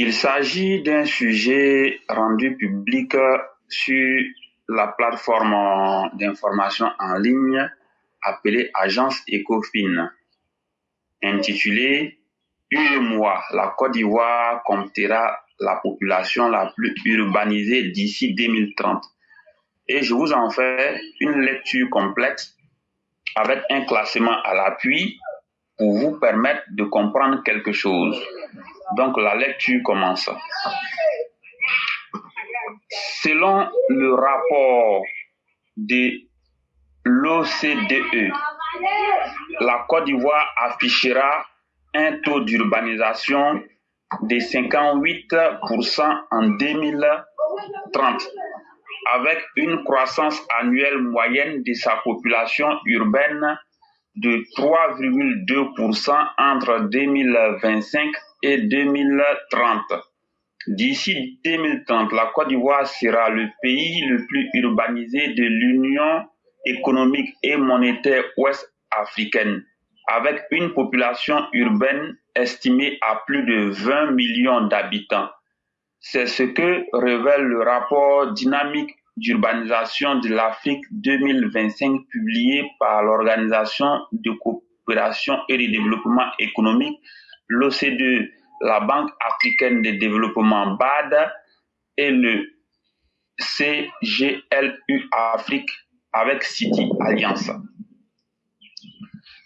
Il s'agit d'un sujet rendu public sur la plateforme d'information en ligne appelée Agence Ecofin, intitulée UEMOA, la Côte d'Ivoire comptera la population la plus urbanisée d'ici 2030. Et je vous en fais une lecture complète avec un classement à l'appui pour vous permettre de comprendre quelque chose. Donc la lecture commence. Selon le rapport de l'OCDE, la Côte d'Ivoire affichera un taux d'urbanisation de 58% en 2030, avec une croissance annuelle moyenne de sa population urbaine de 3,2% entre 2025 et 2030. D'ici 2030, la Côte d'Ivoire sera le pays le plus urbanisé de l'Union économique et monétaire ouest-africaine, avec une population urbaine estimée à plus de 20 millions d'habitants. C'est ce que révèle le rapport Dynamique d'urbanisation de l'Afrique 2025 publié par l'Organisation de coopération et de développement économique, l'OCDE, la Banque africaine de développement BAD et le CGLU Afrique avec City Alliance.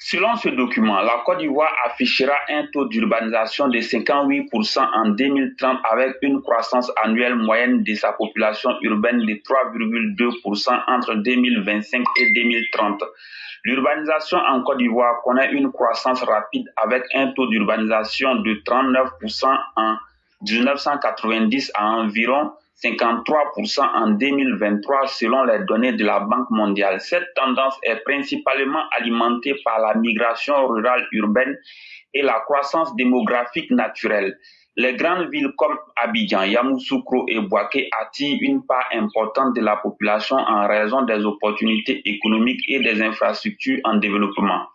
Selon ce document, la Côte d'Ivoire affichera un taux d'urbanisation de 58% en 2030 avec une croissance annuelle moyenne de sa population urbaine de 3,2% entre 2025 et 2030. L'urbanisation en Côte d'Ivoire connaît une croissance rapide avec un taux d'urbanisation de 39% en 1990 à environ 53% en 2023 selon les données de la Banque mondiale. Cette tendance est principalement alimentée par la migration rurale urbaine et la croissance démographique naturelle. Les grandes villes comme Abidjan, Yamoussoukro et Bouaké attirent une part importante de la population en raison des opportunités économiques et des infrastructures en développement.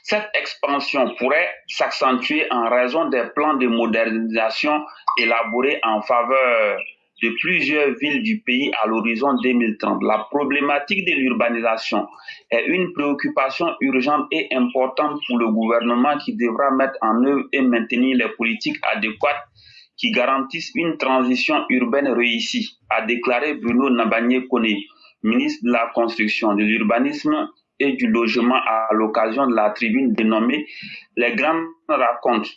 Cette expansion pourrait s'accentuer en raison des plans de modernisation élaborés en faveur de plusieurs villes du pays à l'horizon 2030. La problématique de l'urbanisation est une préoccupation urgente et importante pour le gouvernement qui devra mettre en œuvre et maintenir les politiques adéquates qui garantissent une transition urbaine réussie, a déclaré Bruno Nabagné-Koné, ministre de la Construction, de l'Urbanisme et du Logement à l'occasion de la tribune dénommée Les grandes racontes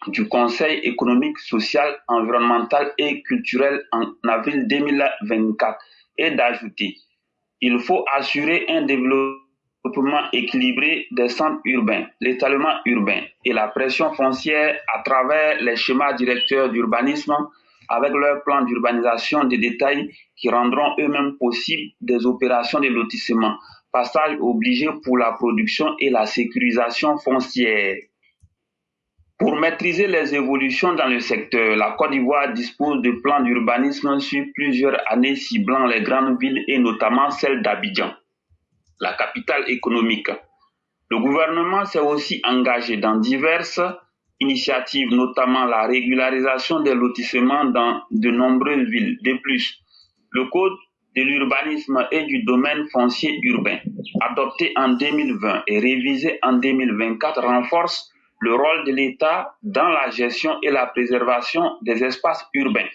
du Conseil économique, social, environnemental et culturel en avril 2024 et d'ajouter « Il faut assurer un développement équilibré des centres urbains, l'étalement urbain et la pression foncière à travers les schémas directeurs d'urbanisme avec leurs plans d'urbanisation de détail qui rendront eux-mêmes possibles des opérations de lotissement, passage obligé pour la production et la sécurisation foncière. » Pour maîtriser les évolutions dans le secteur, la Côte d'Ivoire dispose de plans d'urbanisme sur plusieurs années ciblant les grandes villes et notamment celle d'Abidjan, la capitale économique. Le gouvernement s'est aussi engagé dans diverses initiatives, notamment la régularisation des lotissements dans de nombreuses villes. De plus, le Code de l'urbanisme et du domaine foncier urbain, adopté en 2020 et révisé en 2024, renforce le rôle de l'État dans la gestion et la préservation des espaces urbains.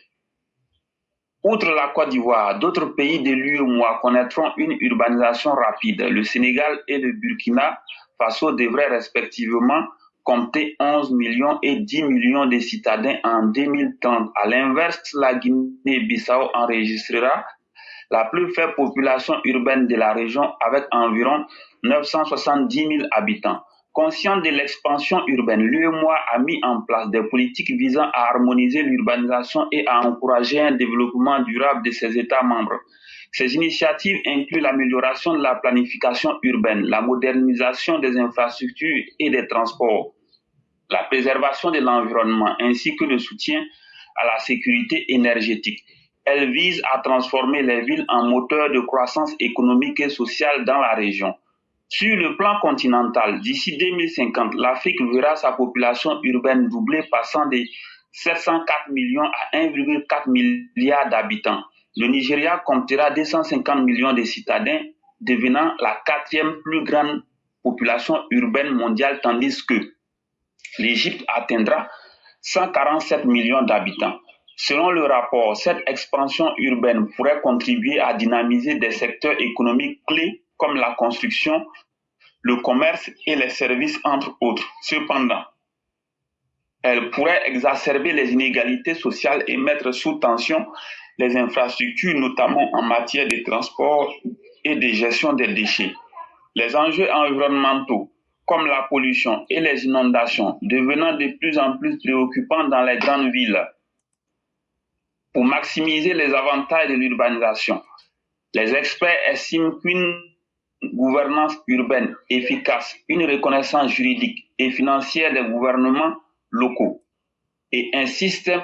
Outre la Côte d'Ivoire, d'autres pays de l'UEMOA connaîtront une urbanisation rapide. Le Sénégal et le Burkina Faso devraient respectivement compter 11 millions et 10 millions de citadins en 2030. À l'inverse, la Guinée-Bissau enregistrera la plus faible population urbaine de la région avec environ 970 000 habitants. Conscient de l'expansion urbaine, l'UEMOA a mis en place des politiques visant à harmoniser l'urbanisation et à encourager un développement durable de ses États membres. Ces initiatives incluent l'amélioration de la planification urbaine, la modernisation des infrastructures et des transports, la préservation de l'environnement ainsi que le soutien à la sécurité énergétique. Elle vise à transformer les villes en moteurs de croissance économique et sociale dans la région. Sur le plan continental, d'ici 2050, l'Afrique verra sa population urbaine doubler, passant de 704 millions à 1,4 milliard d'habitants. Le Nigeria comptera 250 millions de citadins, devenant la quatrième plus grande population urbaine mondiale, tandis que l'Égypte atteindra 147 millions d'habitants. Selon le rapport, cette expansion urbaine pourrait contribuer à dynamiser des secteurs économiques clés comme la construction, le commerce et les services, entre autres. Cependant, elle pourrait exacerber les inégalités sociales et mettre sous tension les infrastructures, notamment en matière de transport et de gestion des déchets. Les enjeux environnementaux, comme la pollution et les inondations, devenant de plus en plus préoccupants dans les grandes villes. Pour maximiser les avantages de l'urbanisation, les experts estiment qu'une gouvernance urbaine efficace, une reconnaissance juridique et financière des gouvernements locaux et un système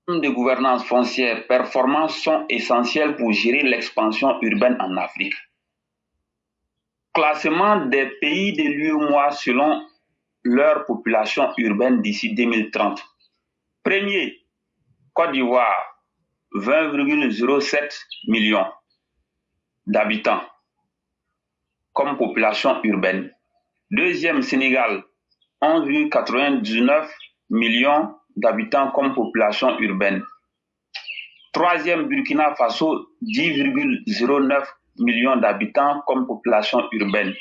de gouvernance foncière performant sont essentiels pour gérer l'expansion urbaine en Afrique. Classement des pays de l'UEMOA selon leur population urbaine d'ici 2030. Premier, Côte d'Ivoire, 20,07 millions d'habitants comme population urbaine. Deuxième, Sénégal, 11,99 millions d'habitants comme population urbaine. Troisième, Burkina Faso, 10,09 millions d'habitants comme population urbaine.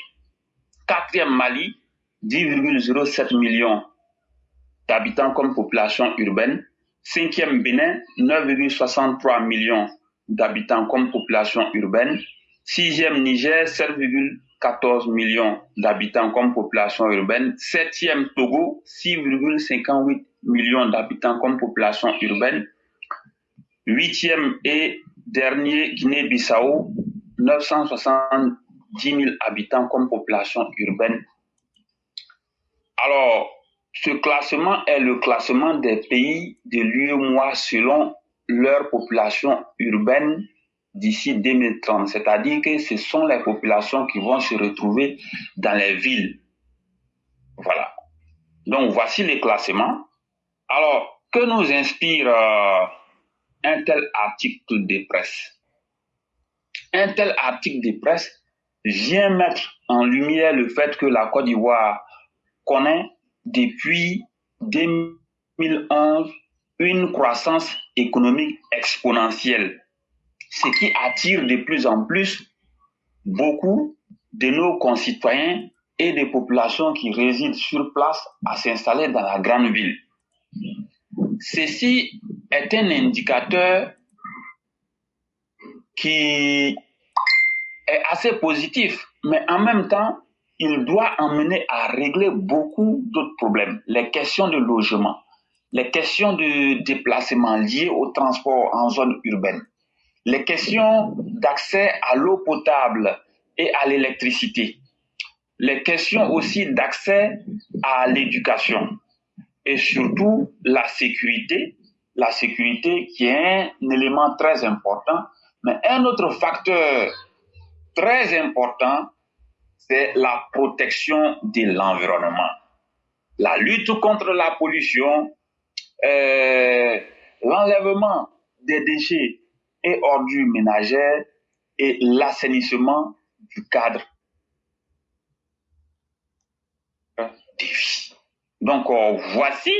Quatrième, Mali, 10,07 millions d'habitants comme population urbaine. Cinquième, Bénin, 9,63 millions d'habitants comme population urbaine. Sixième, Niger, 7,14 millions d'habitants comme population urbaine. Septième, Togo, 6,58 millions d'habitants comme population urbaine. Huitième et dernier, Guinée-Bissau, 970 000 habitants comme population urbaine. Alors, ce classement est le classement des pays de l'UEMOA selon leur population urbaine d'ici 2030. C'est-à-dire que ce sont les populations qui vont se retrouver dans les villes. Voilà. Donc, voici les classements. Alors, que nous inspire un tel article de presse? Un tel article de presse vient mettre en lumière le fait que la Côte d'Ivoire connaît depuis 2011 une croissance économique exponentielle, ce qui attire de plus en plus beaucoup de nos concitoyens et des populations qui résident sur place à s'installer dans la grande ville. Ceci est un indicateur qui est assez positif, mais en même temps, il doit emmener à régler beaucoup d'autres problèmes. Les questions de logement, les questions de déplacement liées au transport en zone urbaine, les questions d'accès à l'eau potable et à l'électricité, les questions aussi d'accès à l'éducation et surtout la sécurité qui est un élément très important. Mais un autre facteur très important, c'est la protection de l'environnement. La lutte contre la pollution, l'enlèvement des déchets et ordures ménagères et l'assainissement du cadre de vie. Donc, voici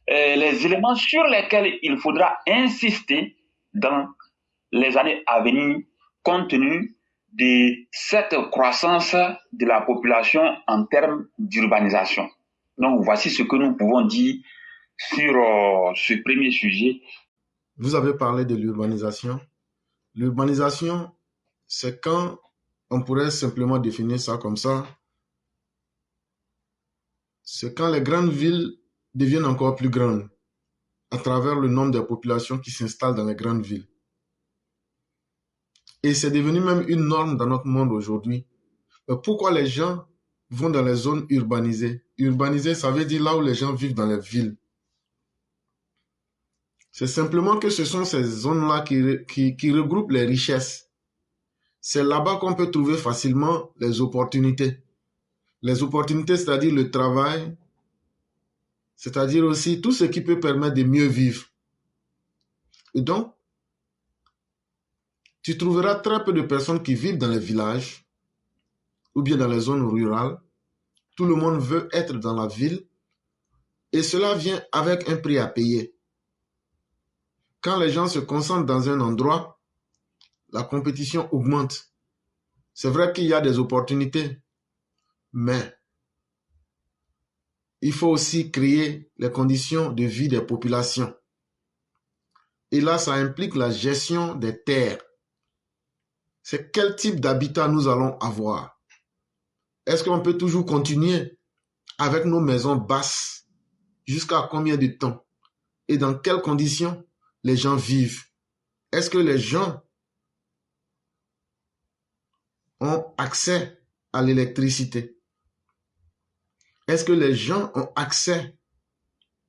les éléments sur lesquels il faudra insister dans les années à venir, compte tenu de cette croissance de la population en termes d'urbanisation. Donc, voici ce que nous pouvons dire sur ce premier sujet. Vous avez parlé de l'urbanisation. L'urbanisation, c'est quand on pourrait simplement définir ça comme ça. C'est quand les grandes villes deviennent encore plus grandes à travers le nombre de populations qui s'installent dans les grandes villes. Et c'est devenu même une norme dans notre monde aujourd'hui. Mais pourquoi les gens vont dans les zones urbanisées? Urbanisées, ça veut dire là où les gens vivent dans les villes. C'est simplement que ce sont ces zones-là qui regroupent les richesses. C'est là-bas qu'on peut trouver facilement les opportunités. Les opportunités, c'est-à-dire le travail, c'est-à-dire aussi tout ce qui peut permettre de mieux vivre. Et donc, tu trouveras très peu de personnes qui vivent dans les villages ou bien dans les zones rurales. Tout le monde veut être dans la ville et cela vient avec un prix à payer. Quand les gens se concentrent dans un endroit, la compétition augmente. C'est vrai qu'il y a des opportunités, mais il faut aussi créer les conditions de vie des populations. Et là, ça implique la gestion des terres. C'est quel type d'habitat nous allons avoir? Est-ce qu'on peut toujours continuer avec nos maisons basses? Jusqu'à combien de temps? Et dans quelles conditions les gens vivent? Est-ce que les gens ont accès à l'électricité? Est-ce que les gens ont accès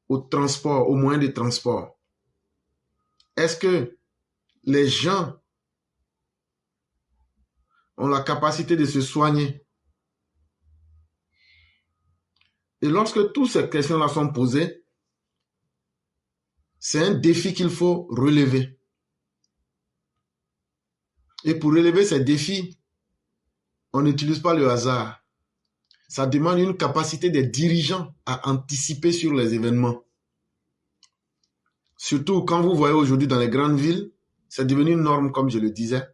au transport, aux moyens de transport? Est-ce que les gens ont la capacité de se soigner? Et lorsque toutes ces questions-là sont posées, c'est un défi qu'il faut relever. Et pour relever ces défis, on n'utilise pas le hasard. Ça demande une capacité des dirigeants à anticiper sur les événements. Surtout quand vous voyez aujourd'hui dans les grandes villes, c'est devenu une norme comme je le disais.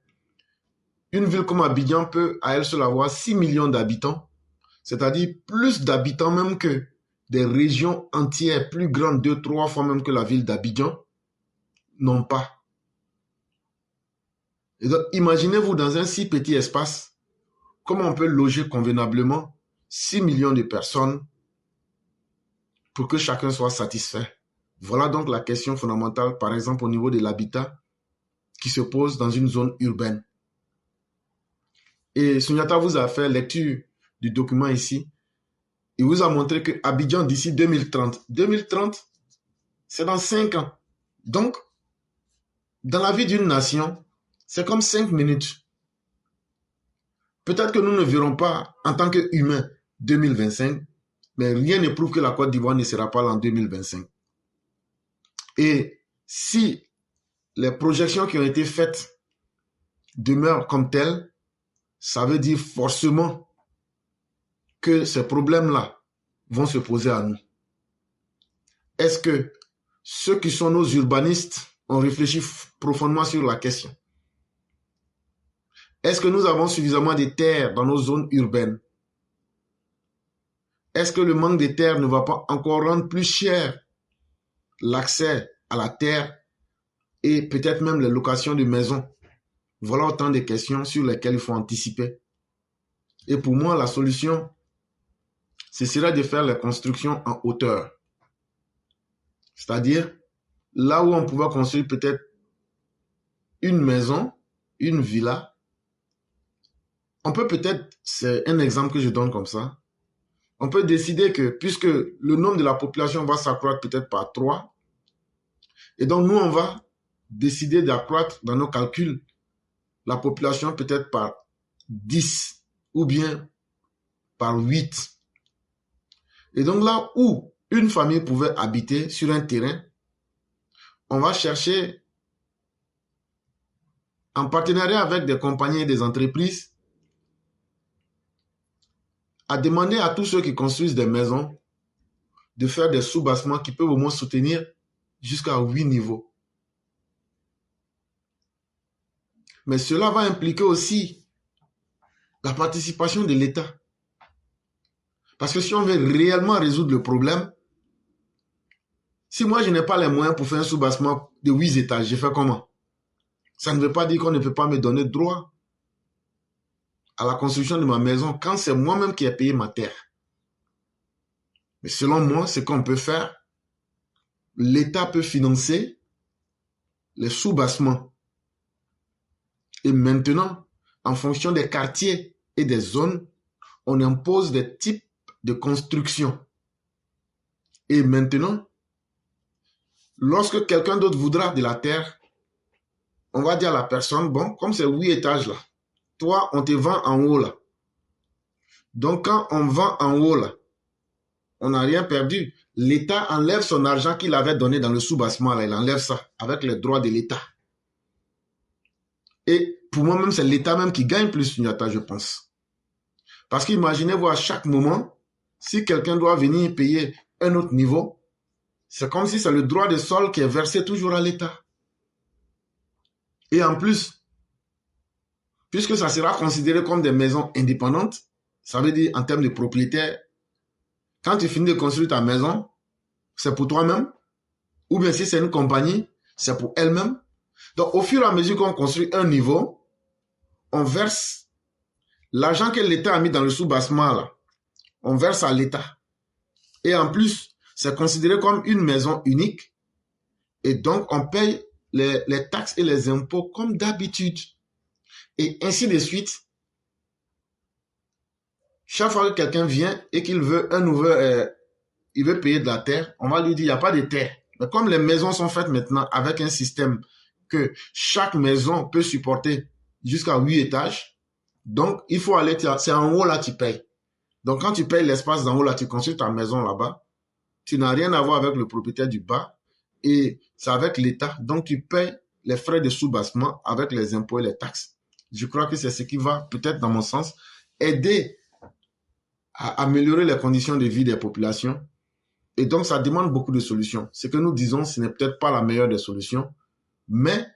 Une ville comme Abidjan peut à elle seule avoir 6 millions d'habitants, c'est-à-dire plus d'habitants même que des régions entières plus grandes, 2-3 fois même que la ville d'Abidjan, n'ont pas. Et donc, imaginez-vous dans un si petit espace, comment on peut loger convenablement 6 millions de personnes pour que chacun soit satisfait. Voilà donc la question fondamentale, par exemple au niveau de l'habitat, qui se pose dans une zone urbaine. Et Sunyata vous a fait lecture du document ici. Il vous a montré que Abidjan d'ici 2030, c'est dans 5 ans. Donc, dans la vie d'une nation, c'est comme 5 minutes. Peut-être que nous ne verrons pas en tant qu'humains 2025, mais rien ne prouve que la Côte d'Ivoire ne sera pas là en 2025. Et si les projections qui ont été faites demeurent comme telles, ça veut dire forcément que ces problèmes-là vont se poser à nous. Est-ce que ceux qui sont nos urbanistes ont réfléchi profondément sur la question? Est-ce que nous avons suffisamment de terres dans nos zones urbaines? Est-ce que le manque de terres ne va pas encore rendre plus cher l'accès à la terre et peut-être même les locations de maisons? Voilà autant de questions sur lesquelles il faut anticiper. Et pour moi, la solution, ce serait de faire les constructions en hauteur. C'est-à-dire, là où on pouvait construire peut-être une maison, une villa, on peut peut-être, c'est un exemple que je donne comme ça, on peut décider que puisque le nombre de la population va s'accroître peut-être par 3, et donc nous, on va décider d'accroître dans nos calculs la population peut-être par 10 ou bien par 8. Et donc là où une famille pouvait habiter sur un terrain, on va chercher en partenariat avec des compagnies et des entreprises à demander à tous ceux qui construisent des maisons de faire des sous-bassements qui peuvent au moins soutenir jusqu'à 8 niveaux. Mais cela va impliquer aussi la participation de l'État. Parce que si on veut réellement résoudre le problème, si moi je n'ai pas les moyens pour faire un sous-bassement de 8 étages, je fais comment? Ça ne veut pas dire qu'on ne peut pas me donner droit à la construction de ma maison quand c'est moi-même qui ai payé ma terre. Mais selon moi, ce qu'on peut faire, l'État peut financer les sous-bassements. Et maintenant, en fonction des quartiers et des zones, on impose des types de construction. Et maintenant, lorsque quelqu'un d'autre voudra de la terre, on va dire à la personne, bon, comme c'est 8 étages là, toi, on te vend en haut là. Donc, quand on vend en haut là, on n'a rien perdu. l'État enlève son argent qu'il avait donné dans le sous-bassement, là, il enlève ça avec les droits de l'État. Et pour moi même, c'est l'État même qui gagne plus Sunyata, je pense. Parce qu'imaginez-vous à chaque moment, si quelqu'un doit venir payer un autre niveau, c'est comme si c'est le droit de sol qui est versé toujours à l'État. Et en plus, puisque ça sera considéré comme des maisons indépendantes, ça veut dire en termes de propriétaire, quand tu finis de construire ta maison, c'est pour toi-même, ou bien si c'est une compagnie, c'est pour elle-même. Donc, au fur et à mesure qu'on construit un niveau, on verse l'argent que l'État a mis dans le sous-bassement, là, on verse à l'État. Et en plus, c'est considéré comme une maison unique. Et donc, on paye les taxes et les impôts comme d'habitude. Et ainsi de suite. Chaque fois que quelqu'un vient et qu'il veut il veut payer de la terre, on va lui dire, il n'y a pas de terre. Mais comme les maisons sont faites maintenant avec un système que chaque maison peut supporter jusqu'à 8 étages, donc il faut aller, c'est en haut là tu payes. Donc quand tu payes l'espace d'en haut là, tu construis ta maison là-bas, tu n'as rien à voir avec le propriétaire du bas et c'est avec l'État. Donc tu payes les frais de sous-bassement avec les impôts et les taxes. Je crois que c'est ce qui va, peut-être dans mon sens, aider à améliorer les conditions de vie des populations. Et donc, ça demande beaucoup de solutions. Ce que nous disons, ce n'est peut-être pas la meilleure des solutions, mais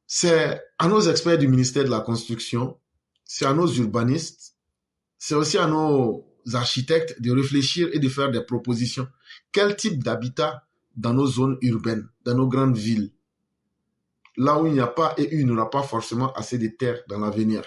c'est à nos experts du ministère de la Construction, c'est à nos urbanistes, c'est aussi à nos architectes de réfléchir et de faire des propositions. Quel type d'habitat dans nos zones urbaines, dans nos grandes villes, là où il n'y a pas et où il n'y aura pas forcément assez de terres dans l'avenir.